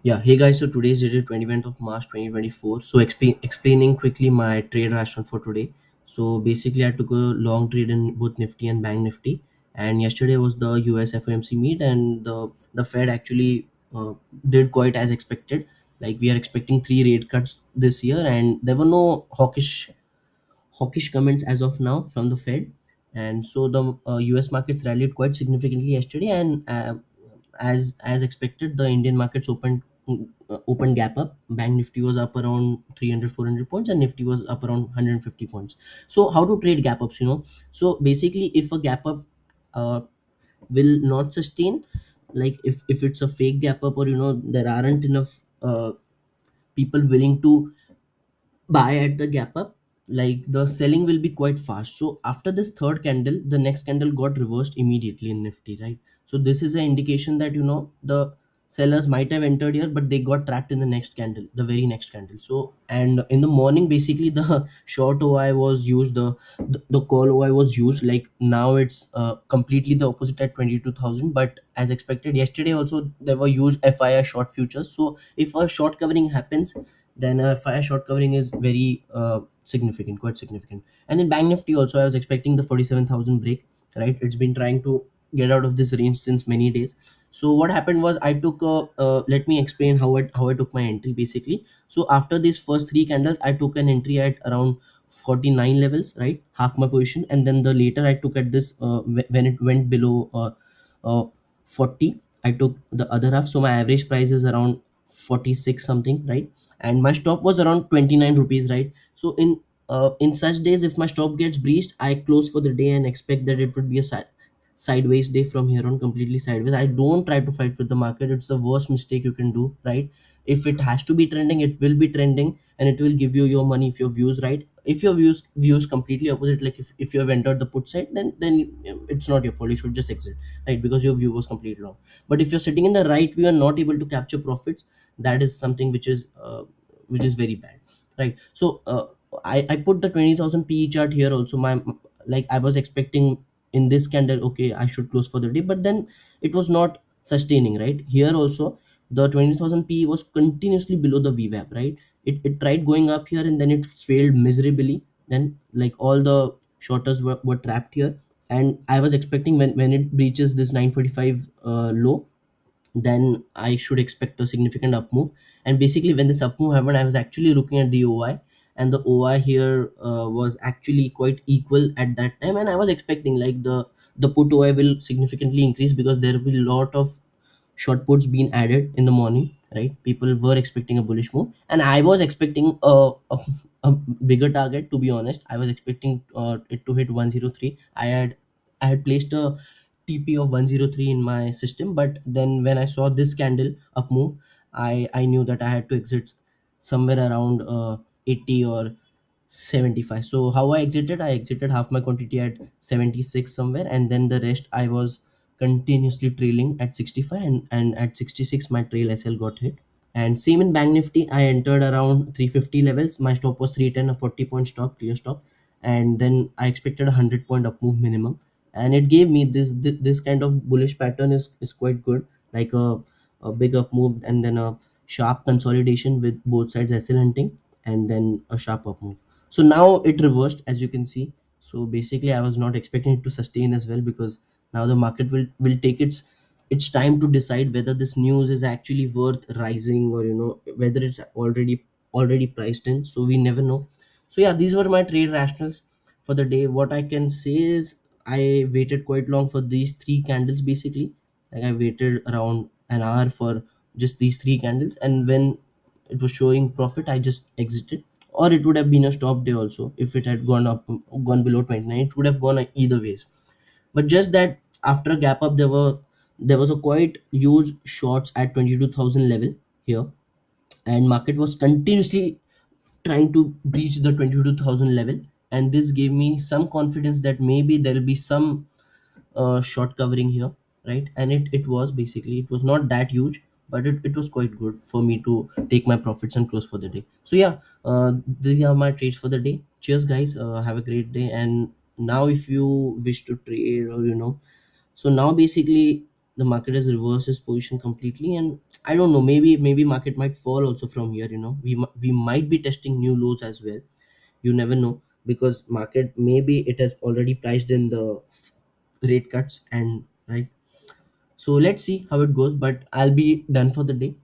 Yeah, hey guys, so today's date is 21st of March 2024. So explaining quickly my trade rationale for today. So basically I took a long trade in both Nifty and Bank Nifty, and yesterday was the US FOMC meet, and the Fed actually did quite as expected. Like we are expecting three rate cuts this year, and there were no hawkish comments as of now from the Fed, and so the US markets rallied quite significantly yesterday, and as expected, the Indian markets opened gap up. Bank Nifty was up around 300-400 points, and Nifty was up around 150 points. So how to trade gap ups? So basically, if a gap up uh, will not sustain, like if it's a fake gap up, or there aren't enough people willing to buy at the gap up, like the selling will be quite fast. So after this third candle, the next candle got reversed immediately in Nifty, right? So this is an indication that the sellers might have entered here, but they got trapped in the next candle, the very next candle. So, and in the morning, basically the short OI was used, the call OI was used. Like now it's completely the opposite at 22,000, but as expected yesterday also there were used FII short futures. So if a short covering happens, then fire short covering is very significant, quite significant. And in Bank Nifty also, I was expecting the 47,000 break, right? It's been trying to get out of this range since many days. So what happened was I took let me explain how I took my entry basically. So after these first three candles, I took an entry at around 49 levels, right? Half my position, and then the later I took at this when it went below uh, 40, I took the other half. So my average price is around 46 something, right? And my stop was around 29 rupees, right? So in such days, if my stop gets breached, I close for the day and expect that it would be a sideways day from here on, completely sideways. I don't try to fight with the market. It's the worst mistake you can do, right? If it has to be trending, it will be trending, and it will give you your money if your views right. If your views completely opposite, like if you have entered the put side, then it's not your fault, you should just exit, right? Because your view was completely wrong. But if you're sitting in the right view and not able to capture profits, that is something which is very bad, right? So I put the 20,000 PE chart here also. My, like, I was expecting in this candle, okay, I should close for the day, but then it was not sustaining, right? Here also the 20,000 PE was continuously below the VWAP, right? It tried going up here, and then it failed miserably. Then, like, all the shorters were trapped here, and I was expecting when it breaches this 945 low, then I should expect a significant up move. And basically, when this up move happened, I was actually looking at the OI, and the OI here was actually quite equal at that time. And I was expecting, like, the put OI will significantly increase because there will be a lot of short puts being added in the morning, right? People were expecting a bullish move, and I was expecting a bigger target. To be honest, I was expecting it to hit 103. I had placed a TP of 103 in my system, but then when I saw this candle up move, I knew that I had to exit somewhere around 80 or 75. So how I exited half my quantity at 76 somewhere, and then the rest I was continuously trailing at 65, and at 66 my trail SL got hit. And same in Bank Nifty, I entered around 350 levels. My stop was 310, a 40 point stop, clear stop. And then I expected a 100 point up move minimum, and it gave me this kind of bullish pattern is quite good, like a big up move, and then a sharp consolidation with both sides SL hunting, and then a sharp up move. So now it reversed, as you can see. So basically, I was not expecting it to sustain as well, because now the market will take its time to decide whether this news is actually worth rising, or whether it's already priced in. So we never know. So yeah, these were my trade rationals for the day. What I can say is I waited quite long for these three candles basically. Like, I waited around an hour for just these three candles, and when it was showing profit, I just exited. Or it would have been a stop day also. If it had gone below 29, it would have gone either ways. But just that after a gap up, there was a quite huge shorts at 22,000 level here, and market was continuously trying to breach the 22,000 level, and this gave me some confidence that maybe there will be some short covering here, right? And it was not that huge, but it was quite good for me to take my profits and close for the day. So yeah, these are my trades for the day. Cheers guys, have a great day. And now if you wish to trade, or so now basically the market has reversed its position completely, and I don't know, maybe market might fall also from here. We might be testing new lows as well. You never know, because market, maybe it has already priced in the rate cuts, and right. So let's see how it goes, but I'll be done for the day.